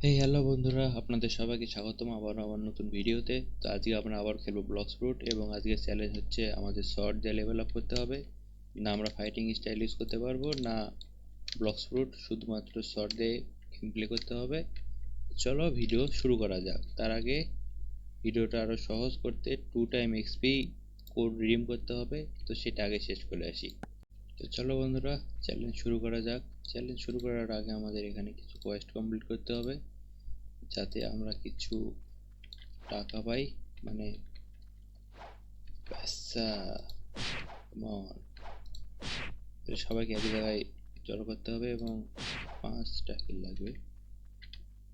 Hello বন্ধুরা, আপনাদের সবাইকে স্বাগতম আমার নতুন ভিডিওতে। তো আজকে আমরা আবার খেলবো ব্লক্স ফ্রুট এবং আজকে চ্যালেঞ্জ হচ্ছে আমাদের শর্ট দিয়ে লেভেল আপ করতে হবে। না আমরা ফাইটিং স্টাইল ইউজ করতে পারবো, না ব্লক্স ফ্রুট, শুধুমাত্র শর্ট দিয়ে গেম প্লে করতে হবে। চলো ভিডিও শুরু করা যাক। তার আগে ভিডিওটা আরও সহজ করতে 2 টাইম এক্সপি কোড রিডিম করতে হবে, তো সেটা আগে শেষ করে আসি। তো চলো বন্ধুরা, চ্যালেঞ্জ শুরু করা যাক। চ্যালেঞ্জ শুরু করার আগে আমাদের এখানে কিছু কোয়েস্ট কমপ্লিট করতে হবে যাতে আমরা কিছু টাকা পাই, মানে পয়সা। সবাইকে এক জায়গায় জড়ো করতে হবে এবং 5টা কিল লাগবে।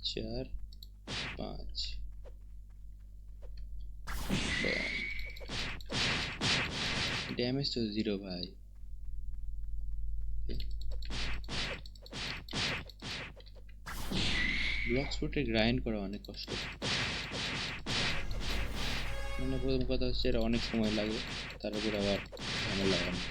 4 5 ড্যামেজ তো 0 ভাই। ব্লক্স ফ্রুটে গ্রাইন্ড করা অনেক কষ্ট, মানে প্রথম কথা হচ্ছে এটা অনেক সময় লাগে, তার উপর আবার ঝামেলা লাগানো।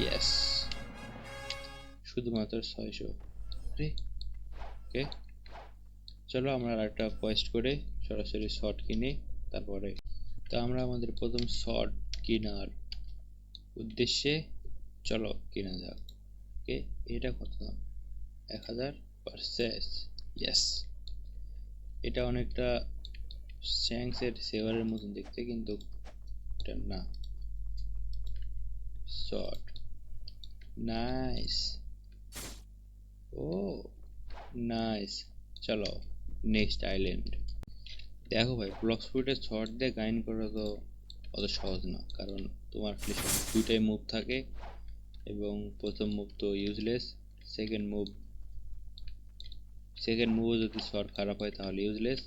ইয়েস, শুধুমাত্র 600। আরে ওকে, চলো আমরা আরেকটা কোয়েস্ট করে সরাসরি শট কিনে তারপরে। তো আমরা আমাদের প্রথম শট কেনার উদ্দেশ্যে চলো কেনা যাক। ওকে, এটা কত দাম? 1000 পারচেস। ইয়েস, এটা অনেকটা শ্যাংসের সেভারের মতন দেখতে, কিন্তু এটা না। শট নাইস, ও নাইস। চলো নেক্সট আইল্যান্ড। দেখো ভাই, ব্লক্স ফ্রুটের শর্ট দিয়ে গাইন করা তো অত সহজ না, কারণ তোমার খালি দুইটাই মুভ থাকে এবং প্রথম মুভ তো ইউজলেস, সেকেন্ড মুভও যদি শর্ট খারাপ হয় তাহলে ইউজলেস।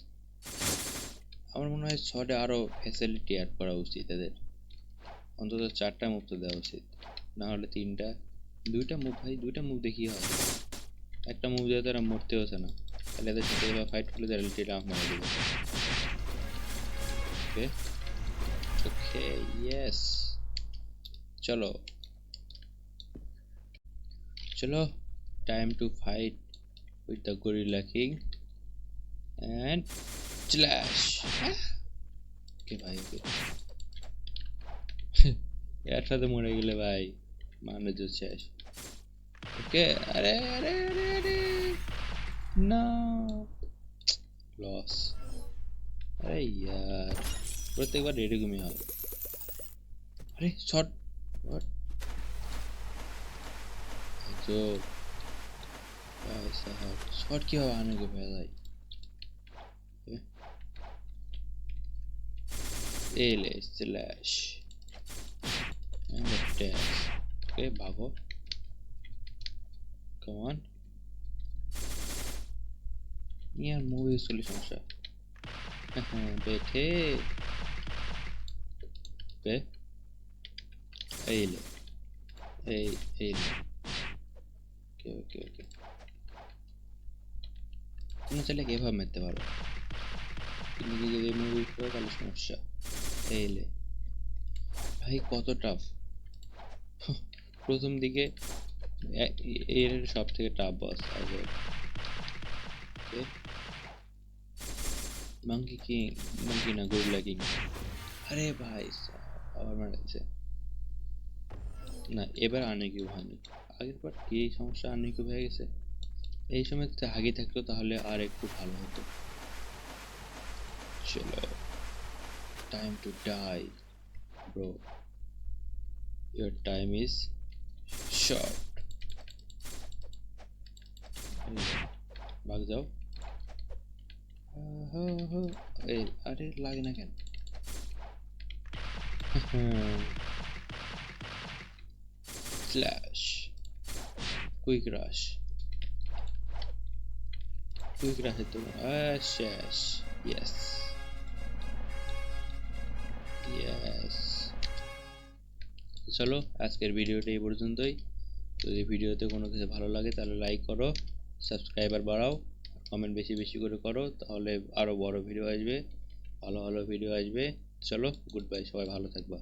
আমার মনে হয় শর্টে আরও ফ্যাসিলিটি অ্যাড করা উচিত, এদের অন্তত 4টা মুভ তো দেওয়া উচিত, না হলে 3টা। 2টা মুভ ভাই, 2টা মুভ দেখি হয়। একটা মুভ দিয়ে তারা মরতে হচ্ছে না, তাহলে এদের সাথে এবার ফাইট করলে তারা লাফ মারা দেবে। ওকে ওকে, ইয়েস। চলো চলো, time to fight with the Gorilla King and slash. ওকে ভাই, ওকে। এর সাথে মরে গেলে ভাই মানুষ শেষ। ওকে, আরে আরে আরে আরে, না, লস। আরে ইয়ার, প্রত্যেকবার এরকমই হয়। আরে শট, তো শট কিভাবে আনে গো ভাই? এলে slash and the dash. Okay ভাগো, কাম অন। ইয়ার মুভ ইউজ করলে সমস্যা। বেঠে ওকে, এইলে এইলে। ওকে ওকে ওকে, তুমি চাইলে এভাবে মারতে পারো, কিন্তু কি যদি মুভ ইউজ করো তাহলে সমস্যা। এইলে ভাই কত টাফ। প্রথম দিকে এর সব থেকে টাফ বস আগে। মাঙ্কি কিং, মাঙ্কি না, গরিলা কিং। আরে ভাই আবার মারাচ্ছে না, এবার আনেকিউ হয়নি। আগের বার কি এই সমস্যা, আনেকিউ হয়ে গেছে। এই সময় যদি হাগি থাকতো তাহলে আর একটু ভালো হতো। চলো, time to die bro, your time is short. ভাগ যাও। এই আরে লাগে না কেন? স্ল্যাশ, কুইক রাশ, কুইক রাশের তো শেষ। Yes yes. চলো আজকের ভিডিওটা এই পর্যন্তই। যদি ভিডিওতে কোনো কিছু ভালো লাগে তাহলে লাইক করো, সাবস্ক্রাইবার বাড়াও, কমেন্ট বেশি বেশি করে করো, তাহলে আরও বড় ভিডিও আসবে, ভালো ভালো ভিডিও আসবে। চলো গুড বাই, সবাই ভালো থাকবা।